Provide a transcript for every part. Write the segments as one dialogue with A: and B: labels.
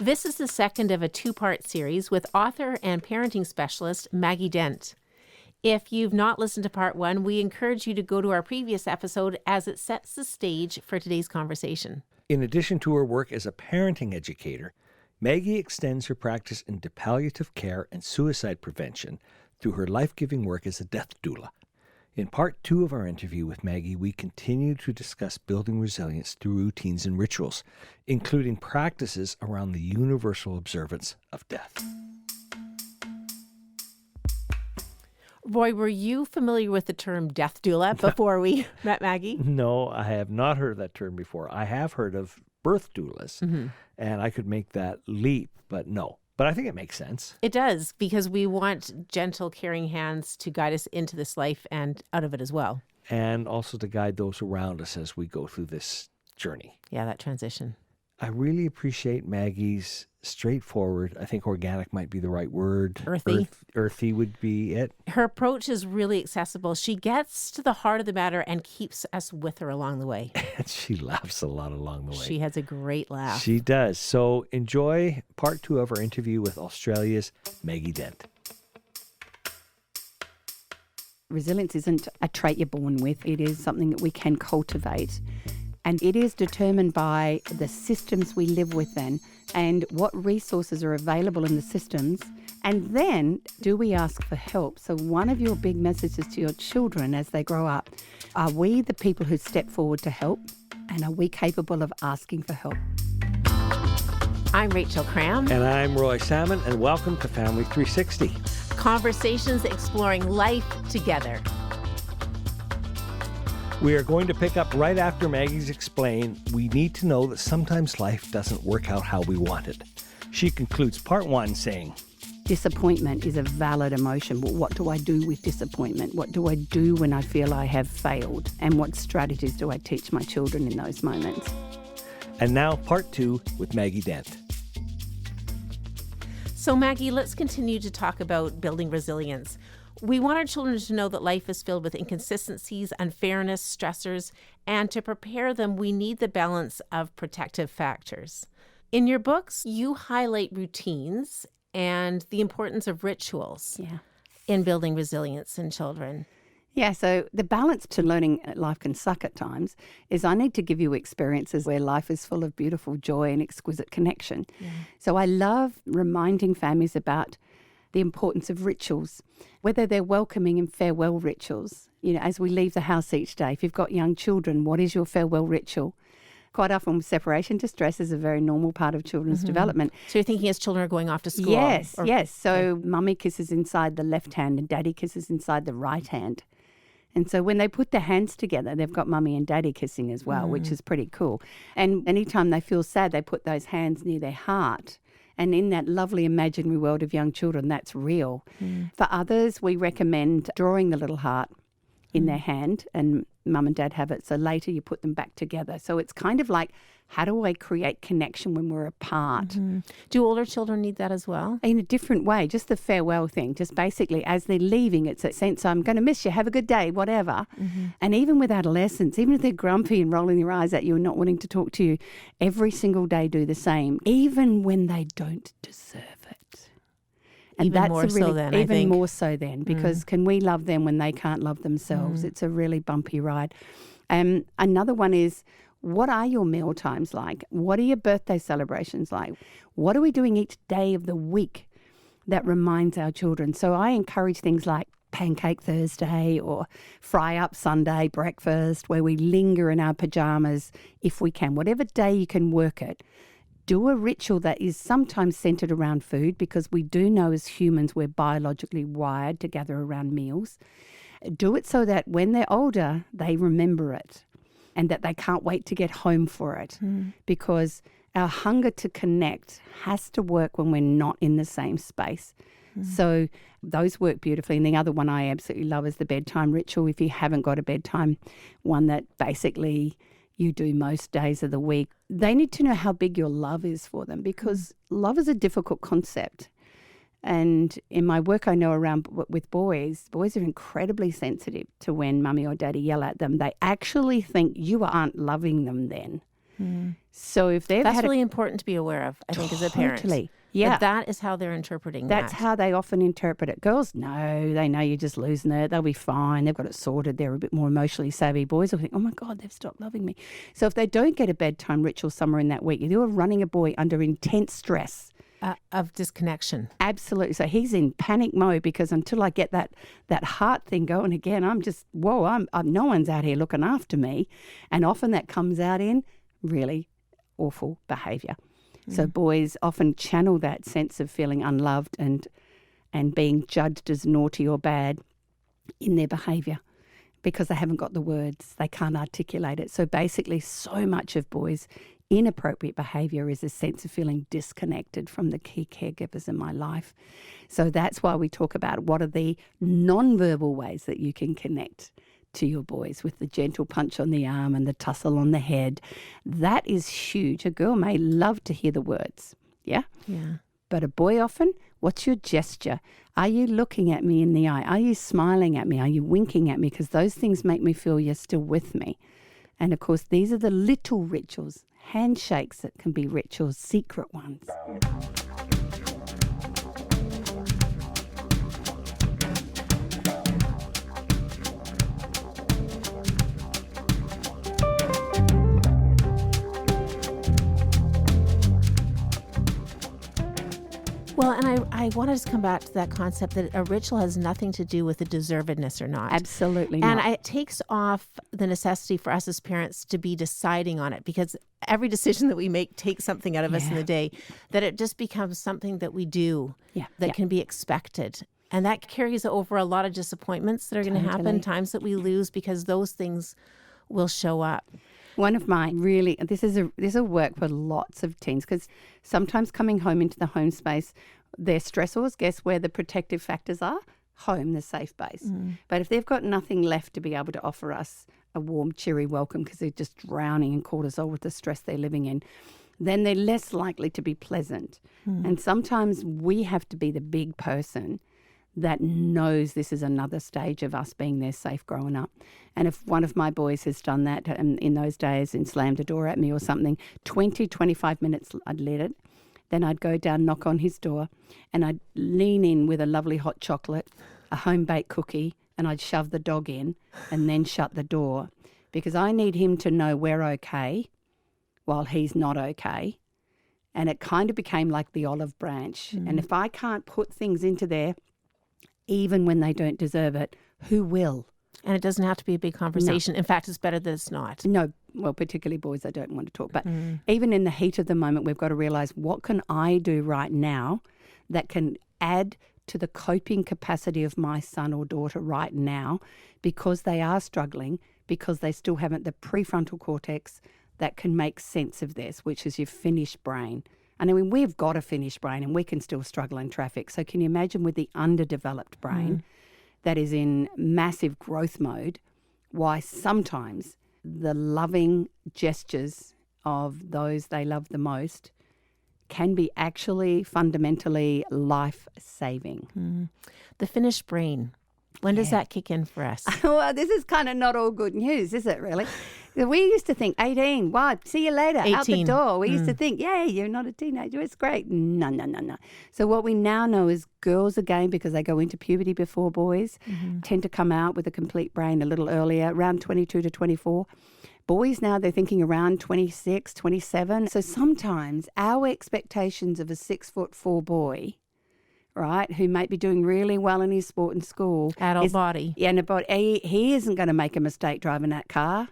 A: This is the second of a two-part series with author and parenting specialist Maggie Dent. If you've not listened to part one, we encourage you to go to our previous episode as it sets the stage for today's conversation.
B: In addition to her work as a parenting educator, Maggie extends her practice into palliative care and suicide prevention through her life-giving work as a death doula. In part two of our interview with Maggie, we continue to discuss building resilience through routines and rituals, including practices around the universal observance of death.
A: Roy, were you familiar with the term death doula before we met Maggie?
B: No, I have not heard that term before. I have heard of birth doulas, and I could make that leap, but no. But I think it makes sense.
A: It does, because we want gentle, caring hands to guide us into this life and out of it as well.
B: And also to guide those around us as we go through this journey.
A: Yeah, that transition.
B: I really appreciate Maggie's straightforward, I think organic might be the right word.
A: Earthy.
B: Earthy would be it.
A: Her approach is really accessible. She gets to the heart of the matter and keeps us with her along the way.
B: And she laughs a lot along the way.
A: She has a great laugh.
B: She does. So enjoy part two of our interview with Australia's Maggie Dent.
C: Resilience isn't a trait you're born with. It is something that we can cultivate. And it is determined by the systems we live within and what resources are available in the systems. And then, do we ask for help? So one of your big messages to your children as they grow up, are we the people who step forward to help? And are we capable of asking for help?
A: I'm Rachel Cram.
B: And I'm Roy Salmond, and welcome to Family 360.
A: Conversations exploring life together.
B: We are going to pick up right after Maggie's explain. We need to know that sometimes life doesn't work out how we want it. She concludes part one saying,
C: disappointment is a valid emotion, but what do I do with disappointment? What do I do when I feel I have failed? And what strategies do I teach my children in those moments?
B: And now part two with Maggie Dent.
A: So Maggie, let's continue to talk about building resilience. We want our children to know that life is filled with inconsistencies, unfairness, stressors, and to prepare them, we need the balance of protective factors. In your books, you highlight routines and the importance of rituals in building resilience in children.
C: Yeah, so the balance to learning life can suck at times is I need to give you experiences where life is full of beautiful joy and exquisite connection. Yeah. So I love reminding families about the importance of rituals, whether they're welcoming and farewell rituals. You know, as we leave the house each day, if you've got young children, what is your farewell ritual? Quite often, separation distress is a very normal part of children's development.
A: So you're thinking as children are going off to school?
C: Yes, yes. So mummy kisses inside the left hand and daddy kisses inside the right hand. And so when they put their hands together, they've got mummy and daddy kissing as well, which is pretty cool. And anytime they feel sad, they put those hands near their heart. And in that lovely imaginary world of young children, that's real. For others, we recommend drawing the little heart in their hand, and mum and dad have it. So later you put them back together. So it's kind of like, how do I create connection when we're apart?
A: Do older children need that as well?
C: In a different way, just the farewell thing. Just basically, as they're leaving, it's a sense, I'm going to miss you, have a good day, whatever. And even with adolescents, even if they're grumpy and rolling their eyes at you and not wanting to talk to you, every single day do the same, even when they don't deserve it. And
A: even
C: that's
A: more so then, I think.
C: more so then, because can we love them when they can't love themselves? It's a really bumpy ride. Another one is, what are your meal times like? What are your birthday celebrations like? What are we doing each day of the week that reminds our children? So I encourage things like Pancake Thursday or Fry Up Sunday breakfast, where we linger in our pajamas if we can. Whatever day you can work it, do a ritual that is sometimes centered around food, because we do know as humans we're biologically wired to gather around meals. Do it so that when they're older, they remember it, and that they can't wait to get home for it, because our hunger to connect has to work when we're not in the same space. So those work beautifully. And the other one I absolutely love is the bedtime ritual. If you haven't got a bedtime one that basically you do most days of the week, they need to know how big your love is for them, because love is a difficult concept. And in my work, I know around with boys are incredibly sensitive to when mummy or daddy yell at them. They actually think you aren't loving them then. So if they've
A: That's
C: had
A: really important to be aware of, I think, as a parent.
C: Totally. Yeah.
A: But that is how they're interpreting
C: That's
A: that.
C: how they often interpret it. Girls, no, they know you're just losing it. They'll be fine. They've got it sorted. They're a bit more emotionally savvy. Boys will think, oh my God, they've stopped loving me. So if they don't get a bedtime ritual somewhere in that week, you're running a boy under intense stress.
A: Of disconnection.
C: Absolutely. So he's in panic mode because until I get that heart thing going again, I'm just, whoa, I'm no one's out here looking after me. And often that comes out in really awful behaviour. So boys often channel that sense of feeling unloved and being judged as naughty or bad in their behaviour because they haven't got the words. They can't articulate it. So basically so much of boys' inappropriate behaviour is a sense of feeling disconnected from the key caregivers in my life. So that's why we talk about what are the non-verbal ways that you can connect to your boys with the gentle punch on the arm and the tussle on the head. That is huge. A girl may love to hear the words, yeah?
A: Yeah.
C: But a boy often, what's your gesture? Are you looking at me in the eye? Are you smiling at me? Are you winking at me? Because those things make me feel you're still with me. And of course, these are the little rituals, handshakes that can be rituals, secret ones.
A: Well, and I wanted to come back to that concept that a ritual has nothing to do with the deservedness or not.
C: Absolutely
A: And
C: not.
A: it takes off the necessity for us as parents to be deciding on it, because every decision that we make takes something out of us in the day, that it just becomes something that we do that can be expected. And that carries over a lot of disappointments that are going to happen, times that we lose, because those things will show up.
C: One of my really, this is a work for lots of teens, because sometimes coming home into the home space, their stressors, guess where the protective factors are? Home, the safe base. But if they've got nothing left to be able to offer us a warm, cheery welcome because they're just drowning in cortisol with the stress they're living in, then they're less likely to be pleasant. And sometimes we have to be the big person that knows this is another stage of us being there safe growing up. And if one of my boys has done that in those days and slammed a door at me or something, 20, 25 minutes I'd let it. Then I'd go down, knock on his door, and I'd lean in with a lovely hot chocolate, a home-baked cookie, and I'd shove the dog in and then shut the door, because I need him to know we're okay while he's not okay. And it kind of became like the olive branch. And if I can't put things into there, even when they don't deserve it, who will?
A: And it doesn't have to be a big conversation. No. In fact, it's better that it's not.
C: No, well, particularly boys, I don't want to talk. But even in the heat of the moment, we've got to realise, what can I do right now that can add to the coping capacity of my son or daughter right now, because they are struggling, because they still haven't the prefrontal cortex that can make sense of this, which is your finished brain. And I mean, we've got a finished brain and we can still struggle in traffic. So can you imagine with the underdeveloped brain that is in massive growth mode, why sometimes the loving gestures of those they love the most can be actually fundamentally life-saving.
A: The finished brain. When does that kick in for us?
C: Well, this is kind of not all good news, is it really? We used to think 18, wow, see you later,
A: 18.
C: Out the door. We used to think, yay, you're not a teenager, it's great. No. So what we now know is girls, again, because they go into puberty before boys, tend to come out with a complete brain a little earlier, around 22 to 24. Boys now, they're thinking around 26, 27. So sometimes our expectations of a 6'4" boy, right, who might be doing really well in his sport in school.
A: Adult body.
C: Yeah, and a body. He isn't going to make a mistake driving that car.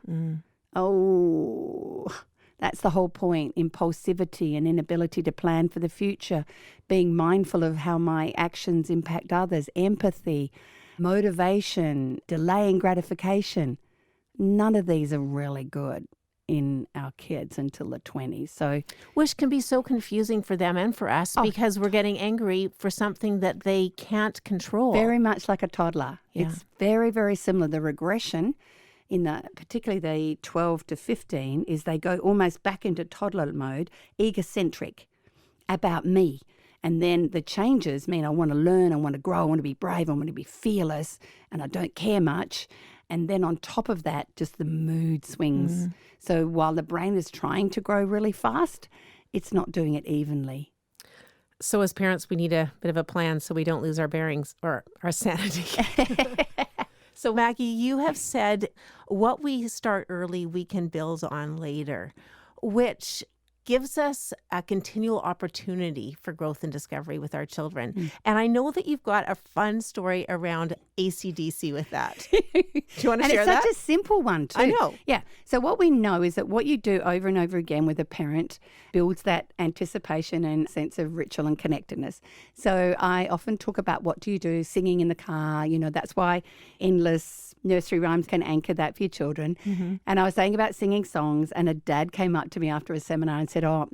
C: Oh, that's the whole point. Impulsivity and inability to plan for the future, being mindful of how my actions impact others, empathy, motivation, delaying gratification. None of these are really good in our kids until the 20s. So,
A: which can be so confusing for them and for us, because we're getting angry for something that they can't control.
C: Very much like a toddler.
A: Yeah.
C: It's very, very similar. The regression in particularly the 12 to 15 is they go almost back into toddler mode, egocentric about me. And then the changes mean I want to learn, I want to grow, I want to be brave, I want to be fearless, and I don't care much. And then on top of that, just the mood swings. So while the brain is trying to grow really fast, it's not doing it evenly.
A: So as parents, we need a bit of a plan so we don't lose our bearings or our sanity. So Maggie, you have said what we start early, we can build on later, which gives us a continual opportunity for growth and discovery with our children. And I know that you've got a fun story around AC/DC with that. Do you want to share that?
C: And it's such a simple one too.
A: I know.
C: Yeah. So what we know is that what you do over and over again with a parent builds that anticipation and sense of ritual and connectedness. So I often talk about what do you do, singing in the car. That's why endless nursery rhymes can anchor that for your children. And I was saying about singing songs, and a dad came up to me after a seminar and said, "Oh,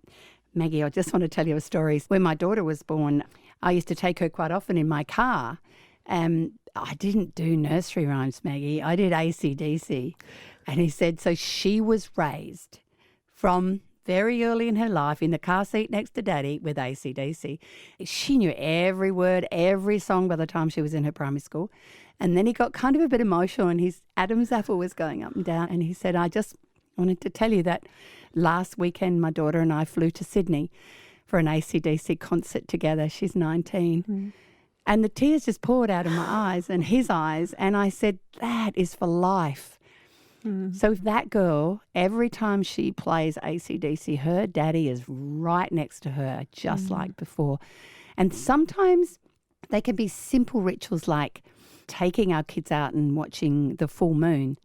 C: Maggie, I just want to tell you a story. When my daughter was born, I used to take her quite often in my car. I didn't do nursery rhymes, Maggie. I did AC/DC." And he said, so she was raised from very early in her life in the car seat next to Daddy with AC/DC. She knew every word, every song by the time she was in her primary school. And then he got kind of a bit emotional, and his Adam's apple was going up and down. And he said, "I just wanted to tell you that last weekend my daughter and I flew to Sydney for an AC/DC concert together. She's 19. And the tears just poured out of my eyes and his eyes. And I said, that is for life. So that girl, every time she plays AC/DC, her daddy is right next to her, just like before. And sometimes they can be simple rituals like taking our kids out and watching the full moon.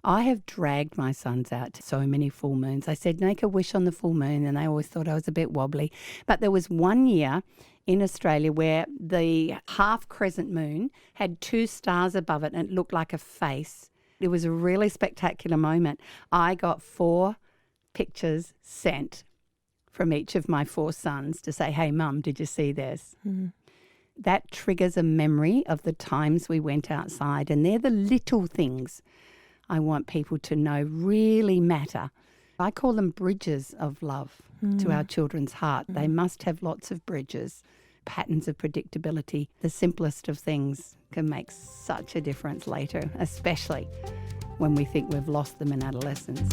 C: I have dragged my sons out to so many full moons. I said, make a wish on the full moon, and they always thought I was a bit wobbly. But there was one year in Australia where the half crescent moon had 2 stars above it and it looked like a face. It was a really spectacular moment. I got 4 pictures sent from each of my 4 sons to say, hey, Mum, did you see this? That triggers a memory of the times we went outside, and they're the little things I want people to know really matter. I call them bridges of love to our children's heart. They must have lots of bridges, patterns of predictability. The simplest of things can make such a difference later, especially when we think we've lost them in adolescence.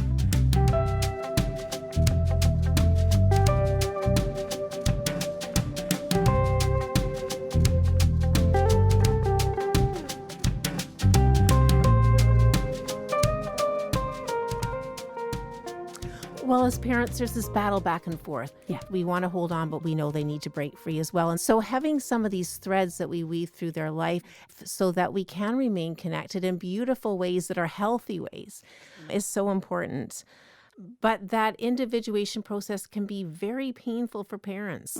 A: Well, as parents, there's this battle back and forth.
C: Yeah.
A: We want to hold on, but we know they need to break free as well. And so having some of these threads that we weave through their life so that we can remain connected in beautiful ways that are healthy ways is so important. But that individuation process can be very painful for parents.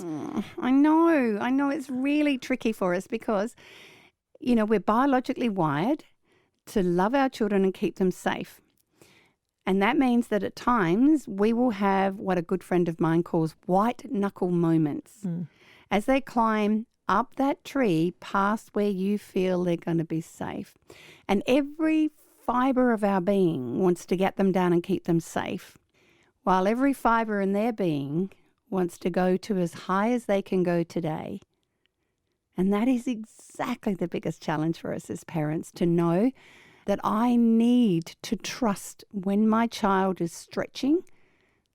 C: I know it's really tricky for us because, we're biologically wired to love our children and keep them safe. And that means that at times we will have what a good friend of mine calls white-knuckle moments as they climb up that tree past where you feel they're going to be safe. And every fibre of our being wants to get them down and keep them safe, while every fibre in their being wants to go to as high as they can go today. And that is exactly the biggest challenge for us as parents, to know that I need to trust when my child is stretching,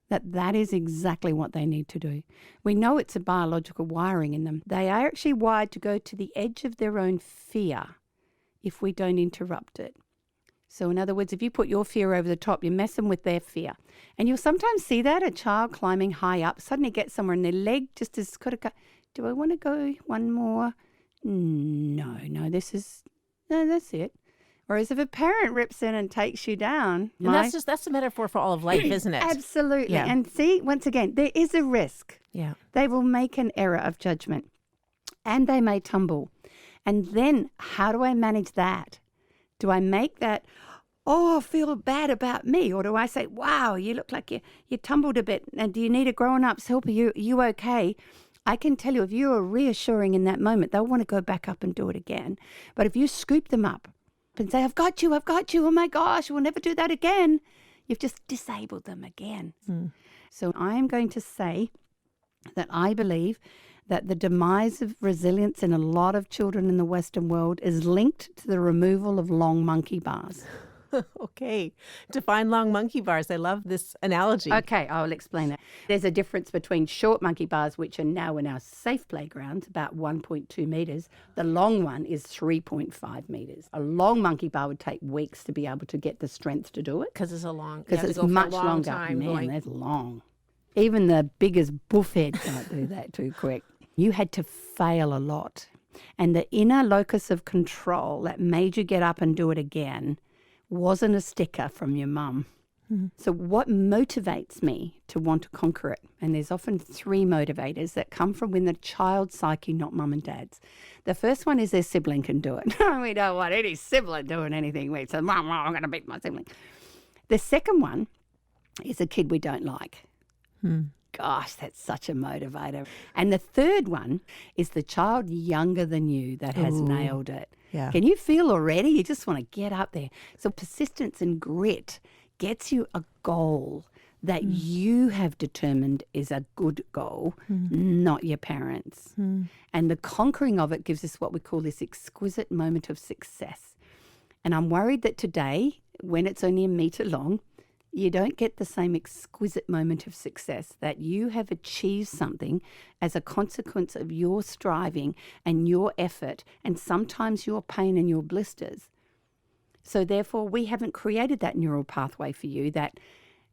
C: that is exactly what they need to do. We know it's a biological wiring in them. They are actually wired to go to the edge of their own fear if we don't interrupt it. So in other words, if you put your fear over the top, you're messing with their fear. And you'll sometimes see that, a child climbing high up, suddenly get somewhere and their leg just has got to go, do I want to go one more? No, that's it. Whereas if a parent rips in and takes you down...
A: And that's a metaphor for all of life, isn't it?
C: Absolutely.
A: Yeah.
C: And see, once again, there is a risk.
A: Yeah.
C: They will make an error of judgment and they may tumble. And then how do I manage that? Do I make that, I feel bad about me? Or do I say, wow, you look like you tumbled a bit, and do you need a grown-up's help? Are you okay? I can tell you, if you are reassuring in that moment, they'll want to go back up and do it again. But if you scoop them up and say, I've got you, oh my gosh, we'll never do that again, you've just disabled them again. So I am going to say that I believe that the demise of resilience in a lot of children in the Western world is linked to the removal of long monkey bars.
A: Okay. Define long monkey bars. I love this analogy.
C: Okay, I'll explain it. There's a difference between short monkey bars, which are now in our safe playgrounds, about 1.2 metres. The long one is 3.5 metres. A long monkey bar would take weeks to be able to get the strength to do it.
A: Because it's a long,
C: Because it's much longer. Man, that's long. Even the biggest buffhead can't do that too quick. You had to fail a lot. And the inner locus of control that made you get up and do it again wasn't a sticker from your mum. Mm-hmm. So what motivates me to want to conquer it? And there's often three motivators that come from within the child's psyche, not mum and dad's. The first one is their sibling can do it. We don't want any sibling doing anything. We say, Mum, I'm going to beat my sibling. The second one is a kid we don't like. Gosh, that's such a motivator. And the third one is the child younger than you that has nailed it.
A: Yeah.
C: Can you feel already? You just want to get up there. So persistence and grit gets you a goal that you have determined is a good goal, not your parents. And the conquering of it gives us what we call this exquisite moment of success. And I'm worried that today, when it's only a metre long, you don't get the same exquisite moment of success that you have achieved something as a consequence of your striving and your effort and sometimes your pain and your blisters. So therefore, we haven't created that neural pathway for you that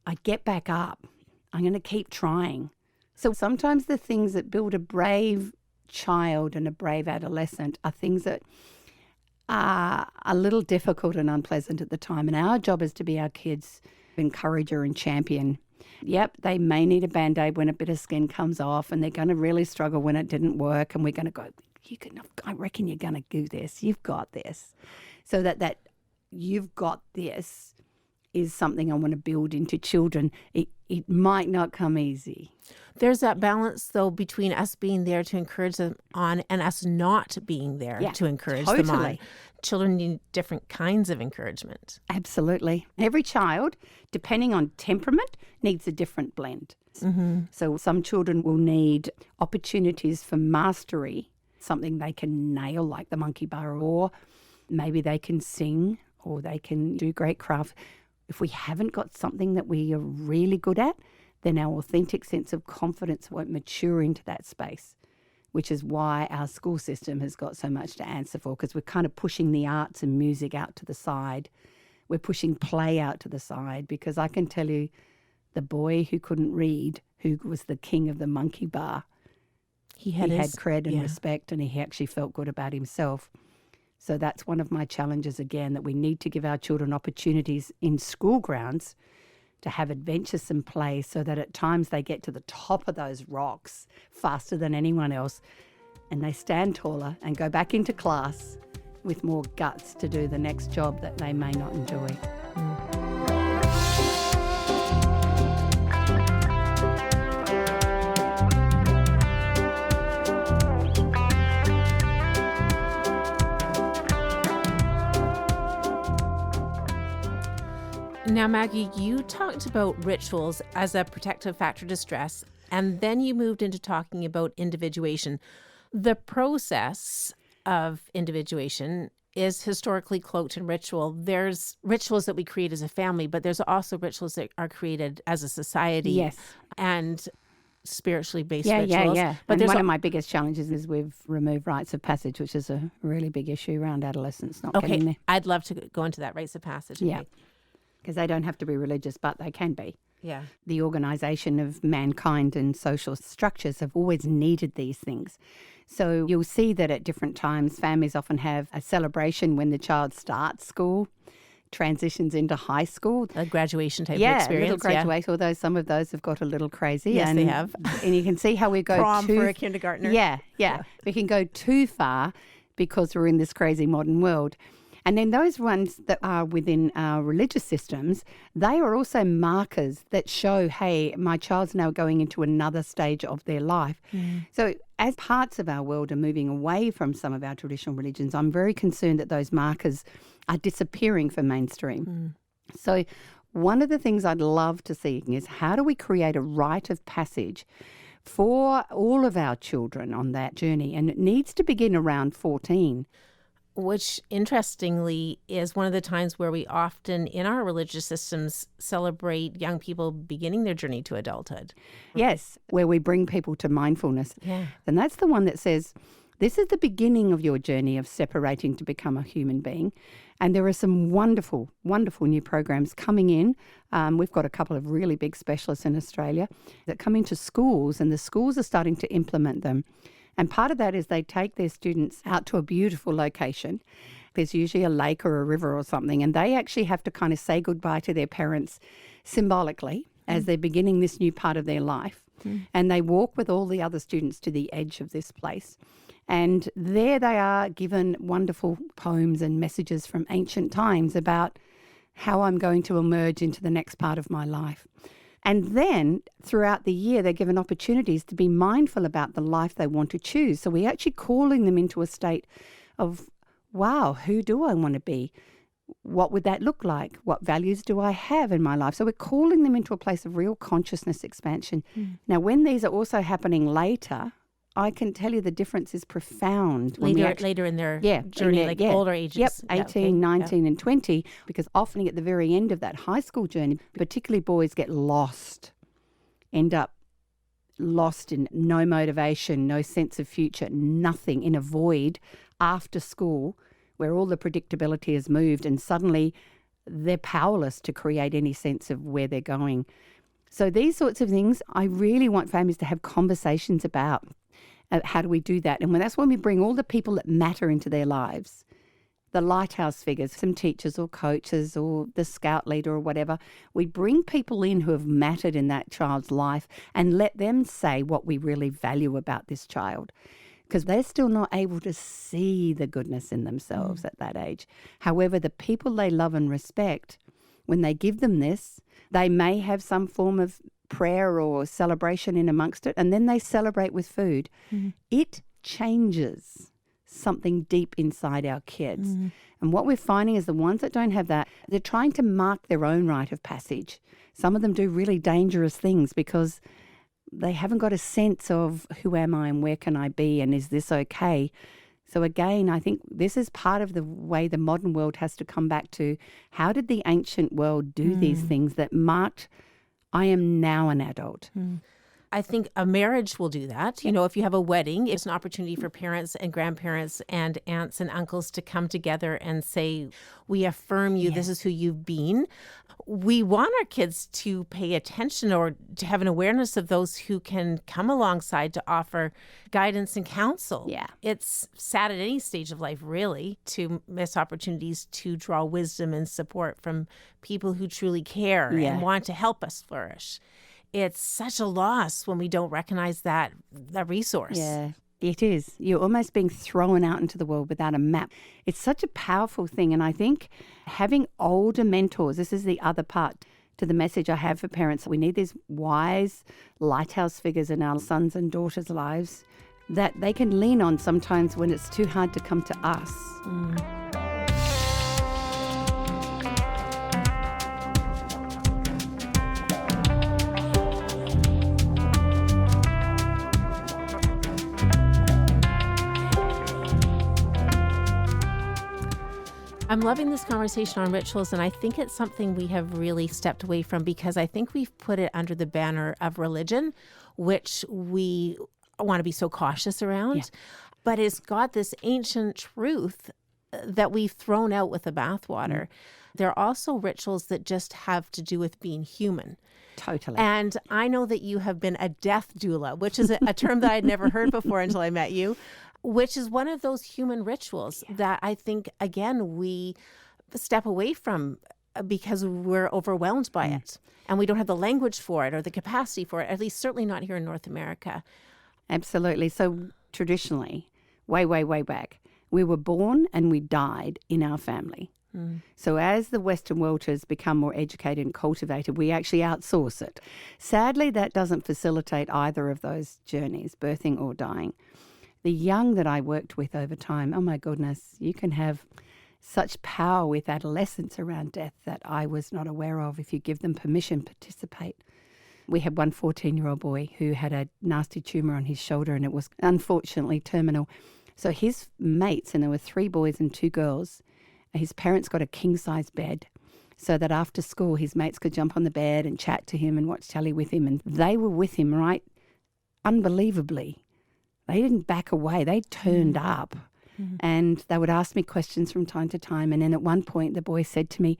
C: I get back up. I'm going to keep trying. So sometimes the things that build a brave child and a brave adolescent are things that are a little difficult and unpleasant at the time. And our job is to be our kids' encourager and champion. Yep, they may need a Band-Aid when a bit of skin comes off, and they're going to really struggle when it didn't work, and we're going to go, I reckon you're going to do this. You've got this. So that you've got this is something I want to build into children. It might not come easy.
A: There's that balance, though, between us being there to encourage them on and us not being there to encourage them on. Children need different kinds of encouragement.
C: Absolutely. Every child, depending on temperament, needs a different blend. Mm-hmm. So some children will need opportunities for mastery, something they can nail like the monkey bar, or maybe they can sing or they can do great craft. If we haven't got something that we are really good at, then our authentic sense of confidence won't mature into that space, which is why our school system has got so much to answer for, because we're kind of pushing the arts and music out to the side. We're pushing play out to the side, because I can tell you the boy who couldn't read, who was the king of the monkey bar, he had cred and respect, and he actually felt good about himself. So that's one of my challenges again, that we need to give our children opportunities in school grounds to have adventuresome play, so that at times they get to the top of those rocks faster than anyone else, and they stand taller and go back into class with more guts to do the next job that they may not enjoy.
A: Now, Maggie, you talked about rituals as a protective factor to stress, and then you moved into talking about individuation. The process of individuation is historically cloaked in ritual. There's rituals that we create as a family, but there's also rituals that are created as a society.
C: Yes.
A: And spiritually based rituals.
C: Yeah.
A: But
C: and one of my biggest challenges is we've removed rites of passage, which is a really big issue around adolescents not getting there.
A: I'd love to go into that rites of passage.
C: Yeah. Because they don't have to be religious, but they can be.
A: Yeah.
C: The organisation of mankind and social structures have always needed these things. So you'll see that at different times, families often have a celebration when the child starts school, transitions into high school.
A: A graduation type of
C: experience.
A: Yeah,
C: little graduation, although some of those have got a little crazy.
A: Yes, they have.
C: And you can see how we go
A: Prom for a kindergartner.
C: Yeah. We can go too far because we're in this crazy modern world. And then those ones that are within our religious systems, they are also markers that show, hey, my child's now going into another stage of their life. So as parts of our world are moving away from some of our traditional religions, I'm very concerned that those markers are disappearing from mainstream. So one of the things I'd love to see is, how do we create a rite of passage for all of our children on that journey? And it needs to begin around 14.
A: which interestingly is one of the times where we often in our religious systems celebrate young people beginning their journey to adulthood.
C: Yes, where we bring people to mindfulness.
A: Yeah.
C: And that's the one that says, this is the beginning of your journey of separating to become a human being. And there are some wonderful, wonderful new programs coming in. We've got a couple of really big specialists in Australia that come into schools, and the schools are starting to implement them. And part of that is they take their students out to a beautiful location. There's usually a lake or a river or something, and they actually have to kind of say goodbye to their parents symbolically as they're beginning this new part of their life. And they walk with all the other students to the edge of this place. And there they are given wonderful poems and messages from ancient times about how I'm going to emerge into the next part of my life. And then throughout the year, they're given opportunities to be mindful about the life they want to choose. So we're actually calling them into a state of, wow, who do I want to be? What would that look like? What values do I have in my life? So we're calling them into a place of real consciousness expansion. Now, when these are also happening later, I can tell you the difference is profound.
A: Later in their journey, older ages.
C: Yep, 18, 19 and 20, because often at the very end of that high school journey, particularly boys get lost, end up lost in no motivation, no sense of future, nothing, in a void after school where all the predictability has moved, and suddenly they're powerless to create any sense of where they're going. So these sorts of things I really want families to have conversations about. How do we do that? And that's when we bring all the people that matter into their lives, the lighthouse figures, some teachers or coaches or the scout leader or whatever. We bring people in who have mattered in that child's life and let them say what we really value about this child, because they're still not able to see the goodness in themselves at that age. However, the people they love and respect, when they give them this, they may have some form of prayer or celebration in amongst it, and then they celebrate with food. It changes something deep inside our kids. And what we're finding is the ones that don't have that, they're trying to mark their own rite of passage. Some of them do really dangerous things because they haven't got a sense of who am I and where can I be and is this okay? So again, I think this is part of the way the modern world has to come back to, how did the ancient world do these things that marked, I am now an adult.
A: I think a marriage will do that. You know, if you have a wedding, it's an opportunity for parents and grandparents and aunts and uncles to come together and say, we affirm you, this is who you've been. We want our kids to pay attention or to have an awareness of those who can come alongside to offer guidance and counsel.
C: Yeah.
A: It's sad at any stage of life, really, to miss opportunities to draw wisdom and support from people who truly care and want to help us flourish. It's such a loss when we don't recognize that resource.
C: Yeah, it is. You're almost being thrown out into the world without a map. It's such a powerful thing. And I think having older mentors, this is the other part to the message I have for parents. We need these wise lighthouse figures in our sons and daughters' lives that they can lean on sometimes when it's too hard to come to us.
A: I'm loving this conversation on rituals, and I think it's something we have really stepped away from because I think we've put it under the banner of religion, which we want to be so cautious around. Yeah. But it's got this ancient truth that we've thrown out with the bathwater. There are also rituals that just have to do with being human.
C: Totally.
A: And I know that you have been a death doula, which is a term that I'd never heard before until I met you, which is one of those human rituals that I think, again, we step away from because we're overwhelmed by it. And we don't have the language for it or the capacity for it, at least certainly not here in North America.
C: Absolutely. So traditionally, way, way, way back, we were born and we died in our family. So as the Western world has become more educated and cultivated, we actually outsource it. Sadly, that doesn't facilitate either of those journeys, birthing or dying. The young that I worked with over time, oh my goodness, you can have such power with adolescents around death that I was not aware of. If you give them permission, participate. We had one 14-year-old boy who had a nasty tumor on his shoulder and it was unfortunately terminal. So his mates, and there were 3 boys and 2 girls, his parents got a king-size bed so that after school his mates could jump on the bed and chat to him and watch telly with him. And they were with him, right, unbelievably. They didn't back away. They turned up. And they would ask me questions from time to time. And then at one point the boy said to me,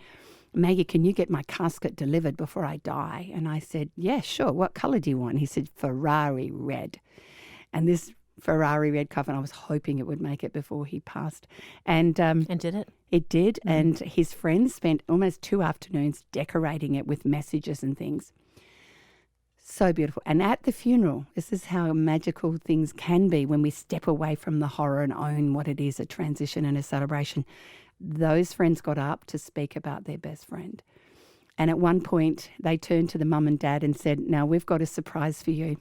C: Maggie, can you get my casket delivered before I die? And I said, yeah, sure. What colour do you want? He said, Ferrari red. And this Ferrari red coffin, I was hoping it would make it before he passed. And
A: did it?
C: It did. And his friends spent almost 2 afternoons decorating it with messages and things. So beautiful. And at the funeral, this is how magical things can be when we step away from the horror and own what it is, a transition and a celebration. Those friends got up to speak about their best friend. And at one point, they turned to the mum and dad and said, now we've got a surprise for you.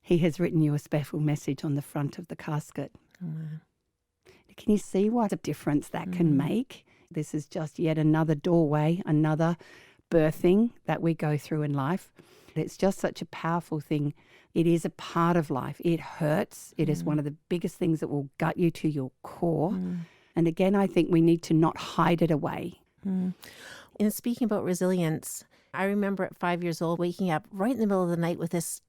C: He has written you a special message on the front of the casket. Can you see what a difference that can make? This is just yet another doorway, another birthing that we go through in life. It's just such a powerful thing. It is a part of life. It hurts. It is one of the biggest things that will gut you to your core. And again, I think we need to not hide it away.
A: In speaking about resilience, I remember at 5 years old waking up right in the middle of the night with this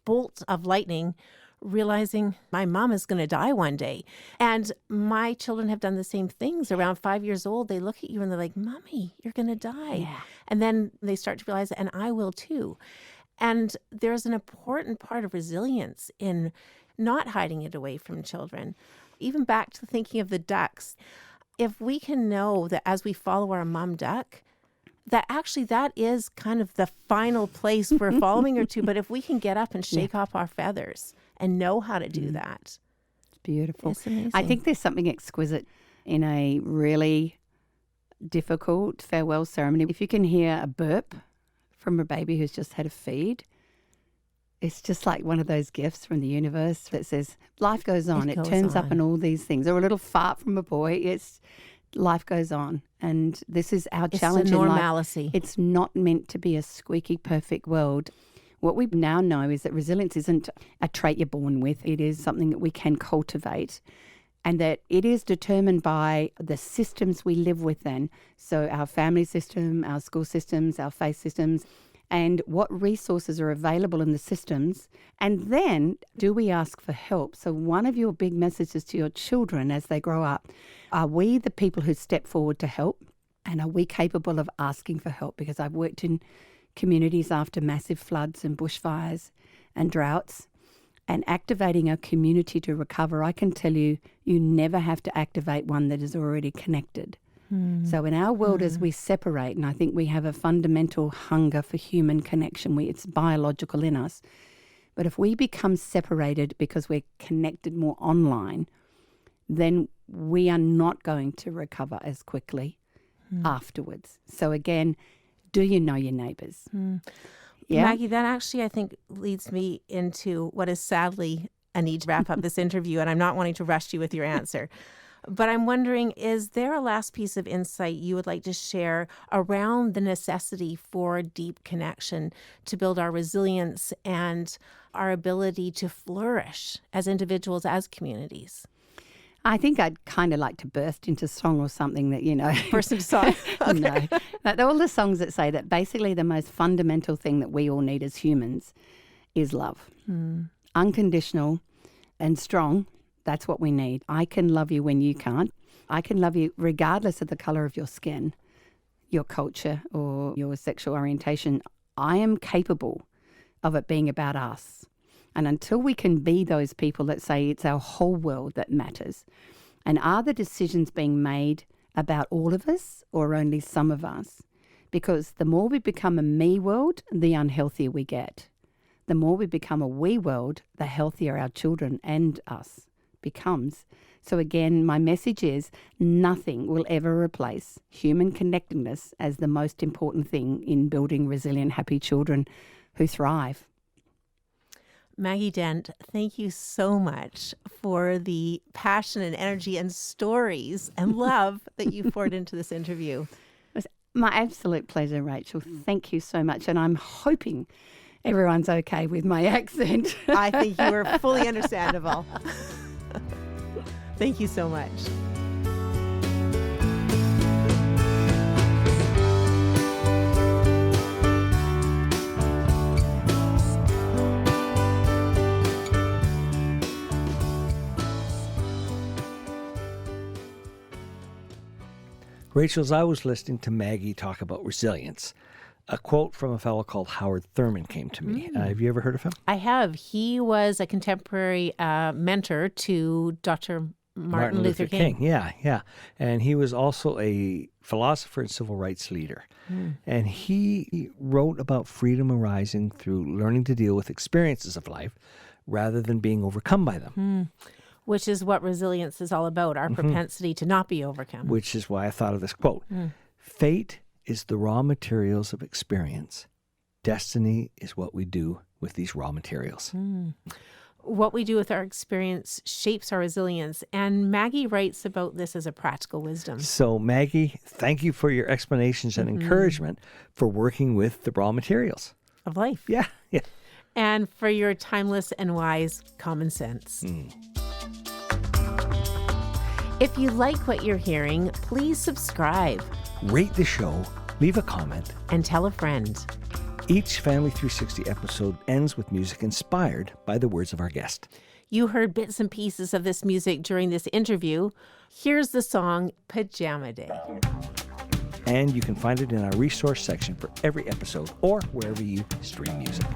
A: bolt of lightning, realizing my mom is going to die one day. And my children have done the same things. Around 5 years old, they look at you and they're like, Mommy, you're going to die.
C: Yeah.
A: And then they start to realize, and I will too. And there's an important part of resilience in not hiding it away from children. Even back to thinking of the ducks. If we can know that as we follow our mom duck, that actually that is kind of the final place we're following her to. But if we can get up and shake off our feathers and know how to do that.
C: It's beautiful.
A: It's amazing.
C: I think there's something exquisite in a really difficult farewell ceremony. If you can hear a burp from a baby who's just had a feed, it's just like one of those gifts from the universe that says life goes on. It turns up in all these things. Or a little fart from a boy. It's life goes on. And this is our challenge
A: in
C: normalcy. It's not meant to be a squeaky perfect world. What we now know is that resilience isn't a trait you're born with. It is something that we can cultivate, and that it is determined by the systems we live within. So our family system, our school systems, our faith systems, and what resources are available in the systems. And then do we ask for help? So one of your big messages to your children as they grow up, are we the people who step forward to help? And are we capable of asking for help? Because I've worked in communities after massive floods and bushfires and droughts, and activating a community to recover. I can tell you, you never have to activate one that is already connected. So in our world, as we separate, and I think we have a fundamental hunger for human connection, it's biological in us. But if we become separated because we're connected more online, then we are not going to recover as quickly afterwards. So again, do you know your neighbours? Yeah?
A: Maggie, that actually, I think, leads me into what is sadly a need to wrap up this interview, and I'm not wanting to rush you with your answer. But I'm wondering, is there a last piece of insight you would like to share around the necessity for deep connection to build our resilience and our ability to flourish as individuals, as communities?
C: I think I'd kind of like to burst into song or something that,
A: Burst into song? Okay.
C: No. They're all the songs that say that basically the most fundamental thing that we all need as humans is love. Unconditional and strong. That's what we need. I can love you when you can't. I can love you regardless of the colour of your skin, your culture, or your sexual orientation. I am capable of it being about us. And until we can be those people that say it's our whole world that matters, and are the decisions being made about all of us or only some of us? Because the more we become a me world, the unhealthier we get. The more we become a we world, the healthier our children and us becomes. So again, my message is nothing will ever replace human connectedness as the most important thing in building resilient, happy children who thrive.
A: Maggie Dent, thank you so much for the passion and energy and stories and love that you poured into this interview.
C: It was my absolute pleasure, Rachel. Thank you so much. And I'm hoping everyone's okay with my accent.
A: I think you were fully understandable. Thank you so much.
B: Rachel, as I was listening to Maggie talk about resilience, a quote from a fellow called Howard Thurman came to me. Have you ever heard of him?
A: I have. He was a contemporary mentor to Dr. Martin Luther King.
B: Yeah. And he was also a philosopher and civil rights leader. And he wrote about freedom arising through learning to deal with experiences of life rather than being overcome by them.
A: Which is what resilience is all about, our propensity to not be overcome.
B: Which is why I thought of this quote. Fate is the raw materials of experience. Destiny is what we do with these raw materials.
A: What we do with our experience shapes our resilience. And Maggie writes about this as a practical wisdom.
B: So, Maggie, thank you for your explanations and encouragement for working with the raw materials
A: of life.
B: Yeah.
A: And for your timeless and wise common sense. If you like what you're hearing, please subscribe.
B: Rate the show, leave a comment,
A: and tell a friend.
B: Each Family 360 episode ends with music inspired by the words of our guest.
A: You heard bits and pieces of this music during this interview. Here's the song Pajama Day.
B: And you can find it in our resource section for every episode or wherever you stream music.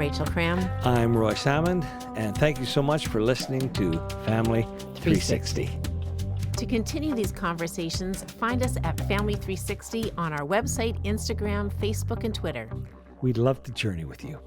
A: Rachel Cram.
B: I'm Roy Salmond, and thank you so much for listening to Family 360.
A: To continue these conversations, find us at Family 360 on our website, Instagram, Facebook, and Twitter.
B: We'd love to journey with you.